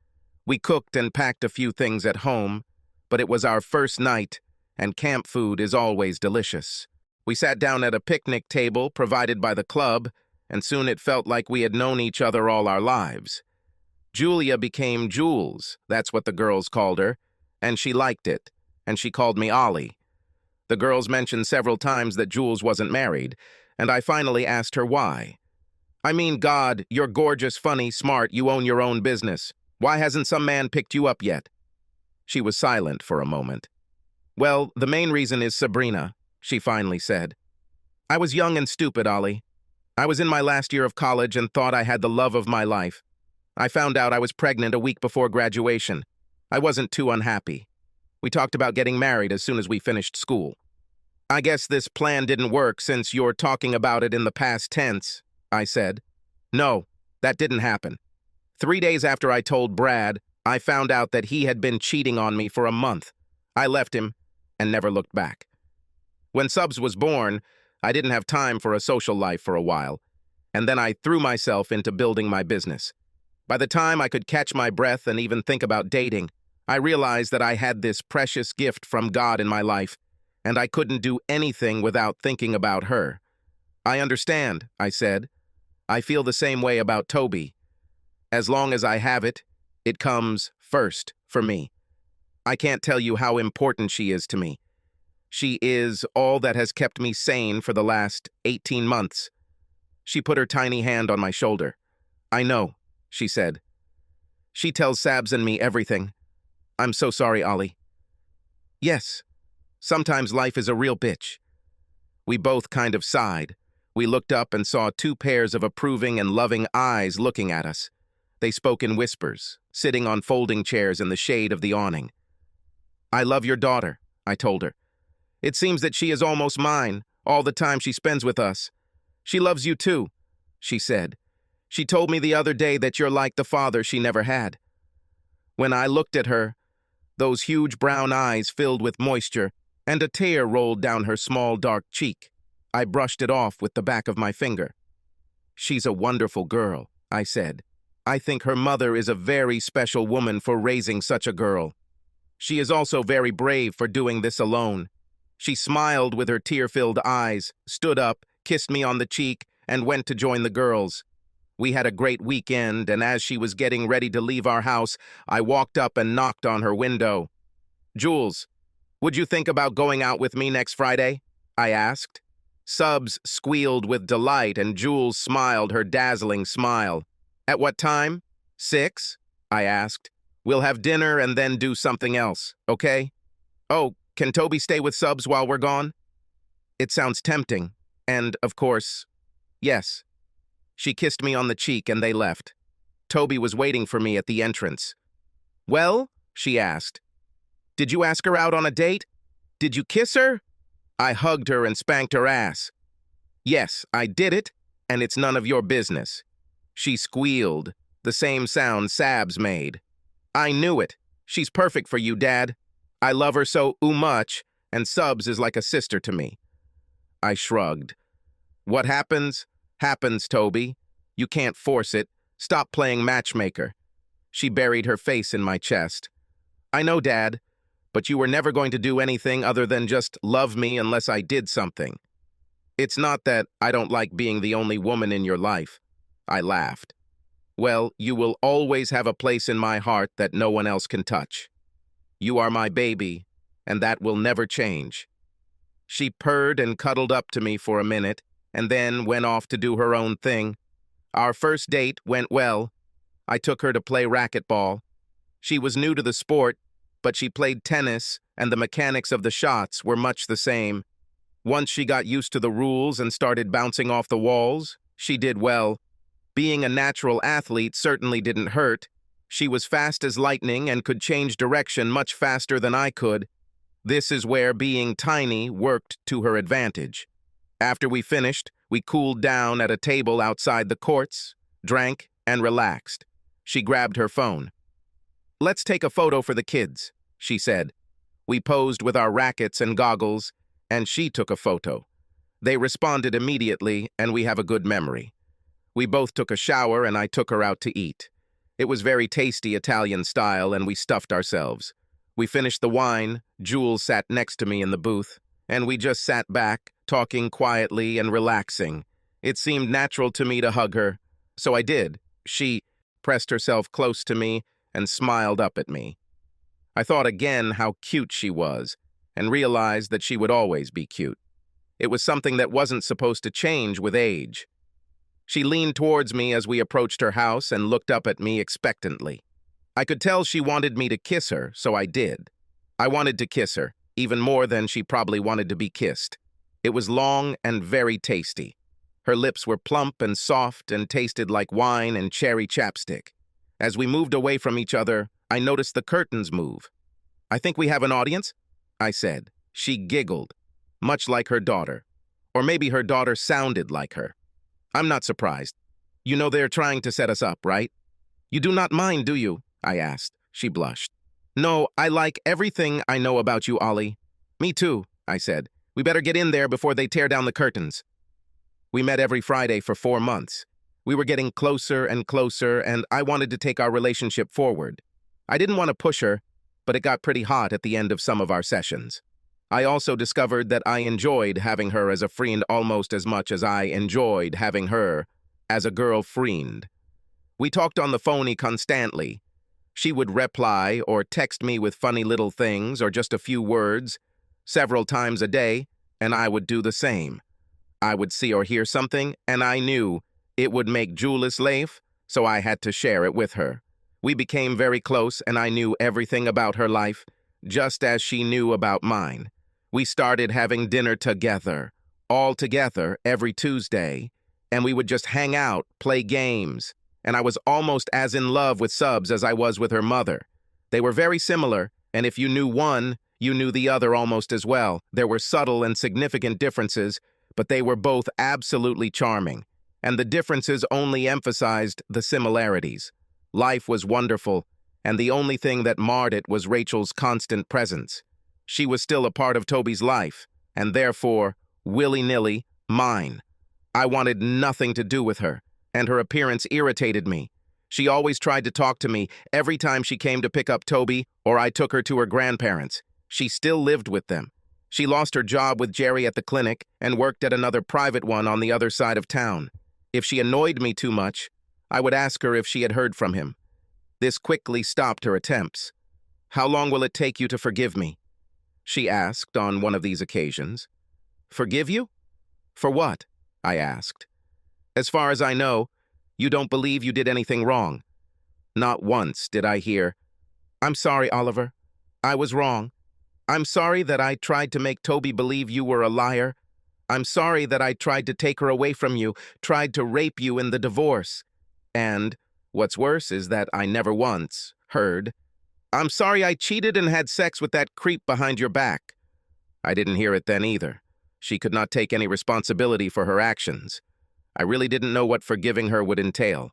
We cooked and packed a few things at home, but it was our first night, and camp food is always delicious. We sat down at a picnic table provided by the club, and soon it felt like we had known each other all our lives. Julia became Jules, that's what the girls called her, and she liked it, and she called me Ollie. The girls mentioned several times that Jules wasn't married, and I finally asked her why. I mean, God, you're gorgeous, funny, smart, you own your own business. Why hasn't some man picked you up yet? She was silent for a moment. Well, the main reason is Sabrina, she finally said. I was young and stupid, Ollie. I was in my last year of college and thought I had the love of my life. I found out I was pregnant a week before graduation. I wasn't too unhappy. We talked about getting married as soon as we finished school. I guess this plan didn't work since you're talking about it in the past tense, I said. No, that didn't happen. 3 days after I told Brad, I found out that he had been cheating on me for a month. I left him and never looked back. When Subs was born, I didn't have time for a social life for a while, and then I threw myself into building my business. By the time I could catch my breath and even think about dating, I realized that I had this precious gift from God in my life, and I couldn't do anything without thinking about her. I understand, I said. I feel the same way about Toby. As long as I have it, it comes first for me. I can't tell you how important she is to me. She is all that has kept me sane for the last 18 months. She put her tiny hand on my shoulder. I know, she said. She tells Sabs and me everything. I'm so sorry, Ollie. Yes, sometimes life is a real bitch. We both kind of sighed. We looked up and saw 2 pairs of approving and loving eyes looking at us. They spoke in whispers, sitting on folding chairs in the shade of the awning. I love your daughter, I told her. It seems that she is almost mine, all the time she spends with us. She loves you too, she said. She told me the other day that you're like the father she never had. When I looked at her, those huge brown eyes filled with moisture, and a tear rolled down her small dark cheek. I brushed it off with the back of my finger. She's a wonderful girl, I said. I think her mother is a very special woman for raising such a girl. She is also very brave for doing this alone. She smiled with her tear-filled eyes, stood up, kissed me on the cheek, and went to join the girls. We had a great weekend, and as she was getting ready to leave our house, I walked up and knocked on her window. Jules, would you think about going out with me next Friday? I asked. Subs squealed with delight, and Jules smiled her dazzling smile. At what time? 6? I asked. We'll have dinner and then do something else, okay? Oh, can Toby stay with Subs while we're gone? It sounds tempting, and, of course, yes. She kissed me on the cheek and they left. Toby was waiting for me at the entrance. Well, she asked. Did you ask her out on a date? Did you kiss her? I hugged her and spanked her ass. Yes, I did it, and it's none of your business. She squealed, the same sound Sabs made. I knew it. She's perfect for you, Dad. I love her so much, and Subs is like a sister to me. I shrugged. What happens, happens, Toby. You can't force it. Stop playing matchmaker. She buried her face in my chest. I know, Dad, but you were never going to do anything other than just love me unless I did something. It's not that I don't like being the only woman in your life. I laughed. Well, you will always have a place in my heart that no one else can touch. You are my baby, and that will never change. She purred and cuddled up to me for a minute, and then went off to do her own thing. Our first date went well. I took her to play racquetball. She was new to the sport, but she played tennis, and the mechanics of the shots were much the same. Once she got used to the rules and started bouncing off the walls, she did well. Being a natural athlete certainly didn't hurt. She was fast as lightning and could change direction much faster than I could. This is where being tiny worked to her advantage. After we finished, we cooled down at a table outside the courts, drank, and relaxed. She grabbed her phone. Let's take a photo for the kids, she said. We posed with our rackets and goggles, and she took a photo. They responded immediately, and we have a good memory. We both took a shower, and I took her out to eat. It was very tasty Italian style, and we stuffed ourselves. We finished the wine, Jules sat next to me in the booth, and we just sat back, talking quietly and relaxing. It seemed natural to me to hug her, so I did. She pressed herself close to me and smiled up at me. I thought again how cute she was, and realized that she would always be cute. It was something that wasn't supposed to change with age. She leaned towards me as we approached her house and looked up at me expectantly. I could tell she wanted me to kiss her, so I did. I wanted to kiss her, even more than she probably wanted to be kissed. It was long and very tasty. Her lips were plump and soft and tasted like wine and cherry chapstick. As we moved away from each other, I noticed the curtains move. "I think we have an audience," I said. She giggled, much like her daughter. Or maybe her daughter sounded like her. "I'm not surprised. You know they're trying to set us up, right?" "You do not mind, do you?" I asked. She blushed. "No, I like everything I know about you, Ollie." "Me too," I said. "We better get in there before they tear down the curtains." We met every Friday for 4 months. We were getting closer and closer, and I wanted to take our relationship forward. I didn't want to push her, but it got pretty hot at the end of some of our sessions. I also discovered that I enjoyed having her as a friend almost as much as I enjoyed having her as a girlfriend. We talked on the phone constantly. She would reply or text me with funny little things or just a few words several times a day, and I would do the same. I would see or hear something, and I knew it would make Julius laugh, so I had to share it with her. We became very close, and I knew everything about her life, just as she knew about mine. We started having dinner together, all together, every Tuesday, and we would just hang out, play games, and I was almost as in love with Subs as I was with her mother. They were very similar, and if you knew one, you knew the other almost as well. There were subtle and significant differences, but they were both absolutely charming, and the differences only emphasized the similarities. Life was wonderful, and the only thing that marred it was Rachel's constant presence. She was still a part of Toby's life, and therefore, willy-nilly, mine. I wanted nothing to do with her, and her appearance irritated me. She always tried to talk to me every time she came to pick up Toby or I took her to her grandparents. She still lived with them. She lost her job with Jerry at the clinic and worked at another private one on the other side of town. If she annoyed me too much, I would ask her if she had heard from him. This quickly stopped her attempts. "How long will it take you to forgive me?" she asked on one of these occasions. "Forgive you? For what?" I asked. "As far as I know, you don't believe you did anything wrong." Not once did I hear, "I'm sorry, Oliver. I was wrong. I'm sorry that I tried to make Toby believe you were a liar. I'm sorry that I tried to take her away from you, tried to rape you in the divorce." And what's worse is that I never once heard, "I'm sorry I cheated and had sex with that creep behind your back." I didn't hear it then either. She could not take any responsibility for her actions. I really didn't know what forgiving her would entail.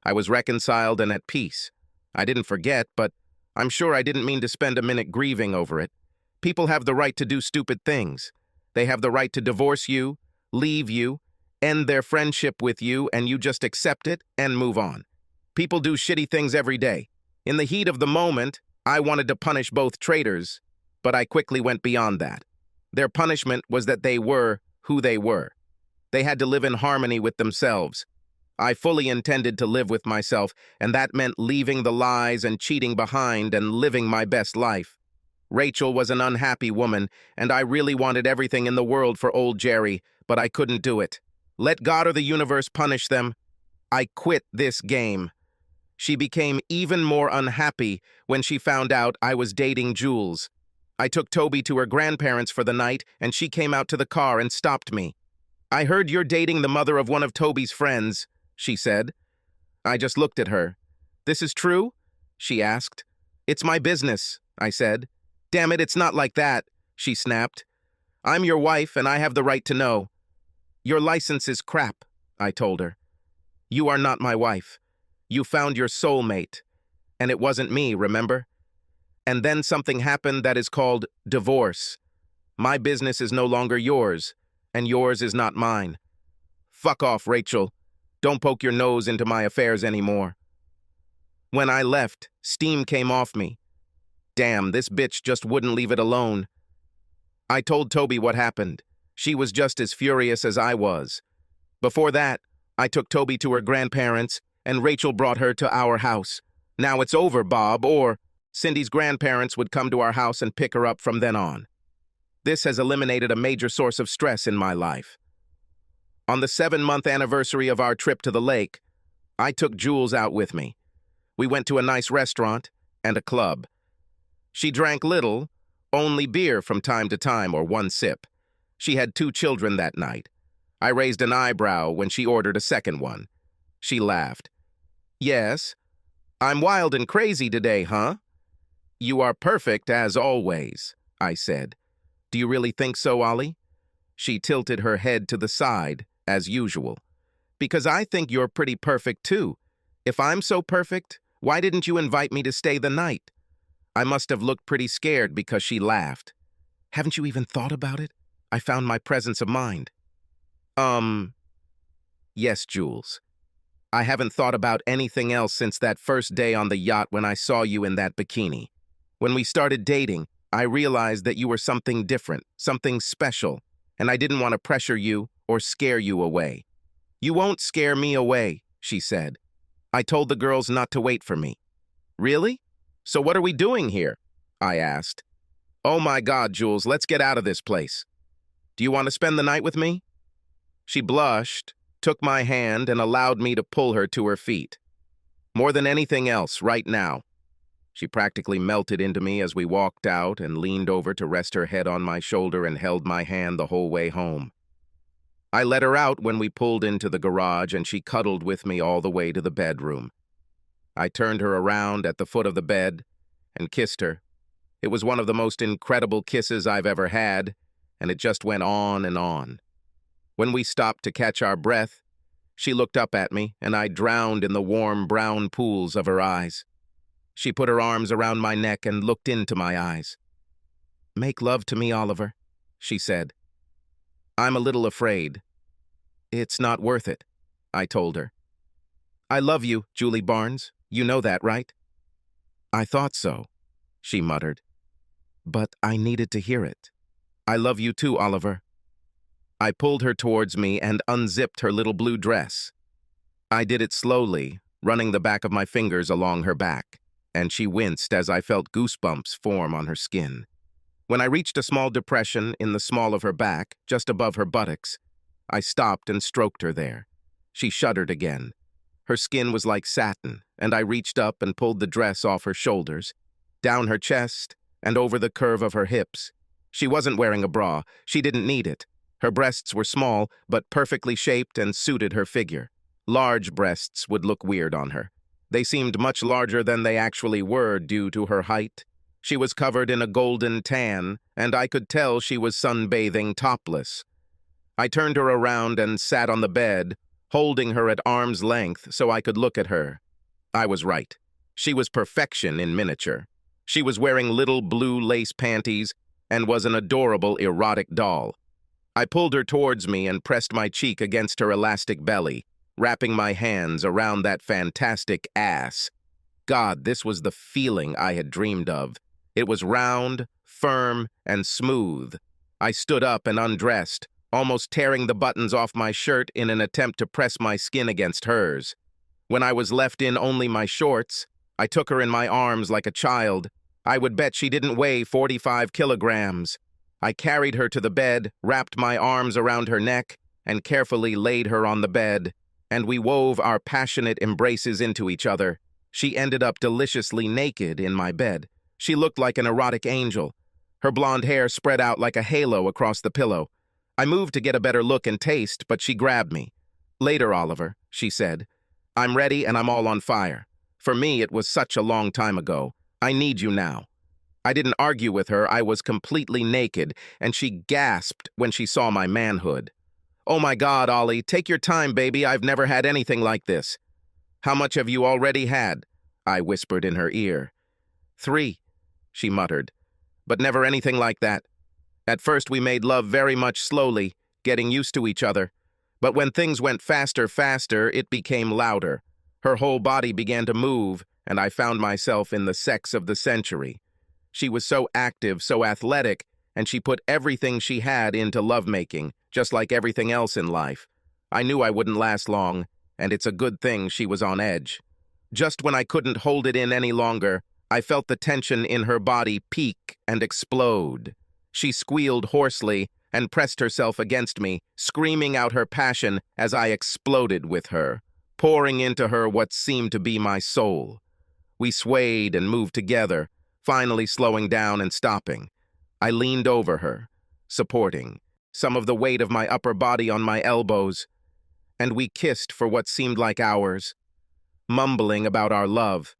I was reconciled and at peace. I didn't forget, but I'm sure I didn't mean to spend a minute grieving over it. People have the right to do stupid things. They have the right to divorce you, leave you, end their friendship with you, and you just accept it and move on. People do shitty things every day. In the heat of the moment, I wanted to punish both traitors, but I quickly went beyond that. Their punishment was that they were who they were. They had to live in harmony with themselves. I fully intended to live with myself, and that meant leaving the lies and cheating behind and living my best life. Rachel was an unhappy woman, and I really wanted everything in the world for old Jerry, but I couldn't do it. Let God or the universe punish them. I quit this game. She became even more unhappy when she found out I was dating Jules. I took Toby to her grandparents for the night, and she came out to the car and stopped me. "I heard you're dating the mother of one of Toby's friends," she said. I just looked at her. "This is true?" she asked. "It's my business," I said. "Damn it, it's not like that," she snapped. "I'm your wife, and I have the right to know." "Your license is crap," I told her. "You are not my wife. You found your soulmate. And it wasn't me, remember? And then something happened that is called divorce. My business is no longer yours, and yours is not mine. Fuck off, Rachel. Don't poke your nose into my affairs anymore." When I left, steam came off me. Damn, this bitch just wouldn't leave it alone. I told Toby what happened. She was just as furious as I was. Before that, I took Toby to her grandparents, and Rachel brought her to our house. Now it's over, Bob, or Cindy's grandparents would come to our house and pick her up from then on. This has eliminated a major source of stress in my life. On the 7-month anniversary of our trip to the lake, I took Jules out with me. We went to a nice restaurant and a club. She drank little, only beer from time to time or one sip. She had 2 children that night. I raised an eyebrow when she ordered a second one. She laughed. "Yes, I'm wild and crazy today, huh?" "You are perfect as always," I said. "Do you really think so, Ollie?" She tilted her head to the side, as usual. "Because I think you're pretty perfect, too. If I'm so perfect, why didn't you invite me to stay the night?" I must have looked pretty scared because she laughed. "Haven't you even thought about it?" I found my presence of mind. Yes, Jules. I haven't thought about anything else since that first day on the yacht when I saw you in that bikini. When we started dating, I realized that you were something different, something special, and I didn't want to pressure you or scare you away. "You won't scare me away," she said. "I told the girls not to wait for me." "Really? So what are we doing here?" I asked. "Oh my God, Jules, let's get out of this place. Do you want to spend the night with me?" She blushed, took my hand, and allowed me to pull her to her feet. "More than anything else, right now." She practically melted into me as we walked out and leaned over to rest her head on my shoulder and held my hand the whole way home. I let her out when we pulled into the garage, and she cuddled with me all the way to the bedroom. I turned her around at the foot of the bed and kissed her. It was one of the most incredible kisses I've ever had, and it just went on and on. When we stopped to catch our breath, she looked up at me, and I drowned in the warm brown pools of her eyes. She put her arms around my neck and looked into my eyes. "Make love to me, Oliver," she said. "I'm a little afraid." "It's not worth it," I told her. "I love you, Julie Barnes. You know that, right?" "I thought so," she muttered. "But I needed to hear it." "I love you too, Oliver." I pulled her towards me and unzipped her little blue dress. I did it slowly, running the back of my fingers along her back, and she winced as I felt goosebumps form on her skin. When I reached a small depression in the small of her back, just above her buttocks, I stopped and stroked her there. She shuddered again. Her skin was like satin, and I reached up and pulled the dress off her shoulders, down her chest, and over the curve of her hips. She wasn't wearing a bra. She didn't need it. Her breasts were small, but perfectly shaped and suited her figure. Large breasts would look weird on her. They seemed much larger than they actually were due to her height. She was covered in a golden tan, and I could tell she was sunbathing topless. I turned her around and sat on the bed, holding her at arm's length so I could look at her. I was right. She was perfection in miniature. She was wearing little blue lace panties and was an adorable erotic doll. I pulled her towards me and pressed my cheek against her elastic belly, wrapping my hands around that fantastic ass. God, this was the feeling I had dreamed of. It was round, firm, and smooth. I stood up and undressed, almost tearing the buttons off my shirt in an attempt to press my skin against hers. When I was left in only my shorts, I took her in my arms like a child. I would bet she didn't weigh 45 kilograms. I carried her to the bed, wrapped my arms around her neck, and carefully laid her on the bed, and we wove our passionate embraces into each other. She ended up deliciously naked in my bed. She looked like an erotic angel. Her blonde hair spread out like a halo across the pillow. I moved to get a better look and taste, but she grabbed me. "Later, Oliver," she said. "I'm ready and I'm all on fire. For me, it was such a long time ago. I need you now." I didn't argue with her. I was completely naked, and she gasped when she saw my manhood. "Oh my God, Ollie, take your time, baby. I've never had anything like this." "How much have you already had?" I whispered in her ear. 3, she muttered, "but never anything like that. At first we made love very much slowly, getting used to each other. But when things went faster, it became louder. Her whole body began to move, and I found myself in the sex of the century. She was so active, so athletic, and she put everything she had into lovemaking, just like everything else in life. I knew I wouldn't last long, and it's a good thing she was on edge. Just when I couldn't hold it in any longer, I felt the tension in her body peak and explode. She squealed hoarsely, and pressed herself against me, screaming out her passion as I exploded with her, pouring into her what seemed to be my soul. We swayed and moved together, finally slowing down and stopping. I leaned over her, supporting, some of the weight of my upper body on my elbows, and we kissed for what seemed like hours, mumbling about our love.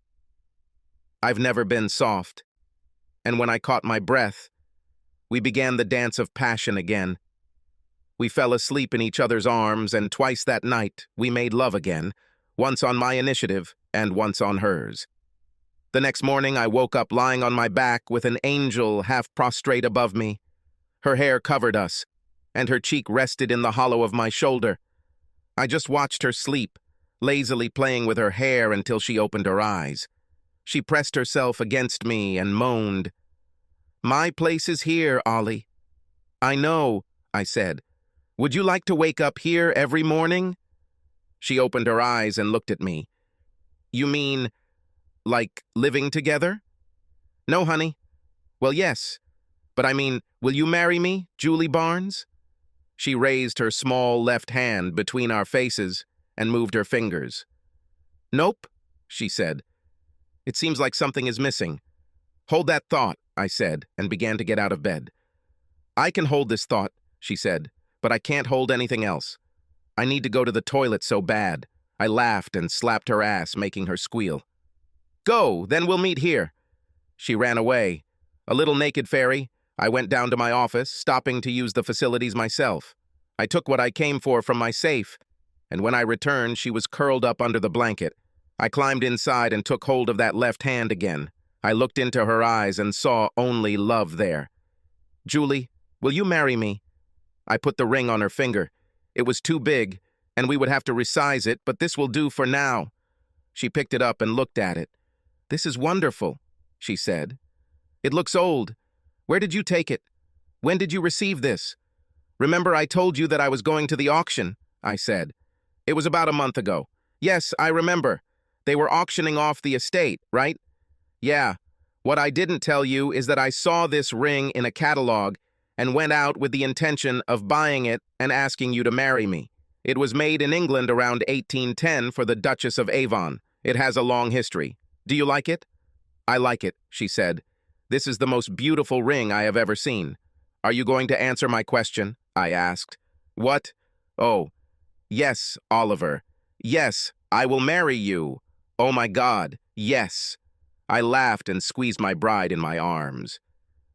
I've never been soft, and when I caught my breath, we began the dance of passion again. We fell asleep in each other's arms, and twice that night we made love again, once on my initiative and once on hers. The next morning I woke up lying on my back with an angel half prostrate above me. Her hair covered us, and her cheek rested in the hollow of my shoulder. I just watched her sleep, lazily playing with her hair until she opened her eyes. She pressed herself against me and moaned, "My place is here, Ollie." "I know," I said. "Would you like to wake up here every morning?" She opened her eyes and looked at me. "You mean, like, living together?" "No, honey." "Well, yes. But I mean, will you marry me, Julie Barnes?" She raised her small left hand between our faces and moved her fingers. "Nope," she said. "It seems like something is missing." "Hold that thought," I said, and began to get out of bed. "I can hold this thought," she said, "but I can't hold anything else. I need to go to the toilet so bad." I laughed and slapped her ass, making her squeal. "Go, then we'll meet here." She ran away. A little naked fairy, I went down to my office, stopping to use the facilities myself. I took what I came for from my safe, and when I returned, she was curled up under the blanket. I climbed inside and took hold of that left hand again. I looked into her eyes and saw only love there. "Julie, will you marry me?" I put the ring on her finger. It was too big, and we would have to resize it, but this will do for now. She picked it up and looked at it. "This is wonderful," she said. "It looks old. Where did you take it? When did you receive this?" "Remember I told you that I was going to the auction?" I said. "It was about a month ago." "Yes, I remember. They were auctioning off the estate, right?" "Yeah. What I didn't tell you is that I saw this ring in a catalog and went out with the intention of buying it and asking you to marry me. It was made in England around 1810 for the Duchess of Avon. It has a long history. Do you like it?" "I like it," she said. "This is the most beautiful ring I have ever seen." "Are you going to answer my question?" I asked. "What?" "Oh, yes, Oliver. Yes, I will marry you. Oh my God, yes." I laughed and squeezed my bride in my arms.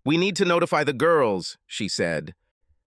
"We need to notify the girls," she said.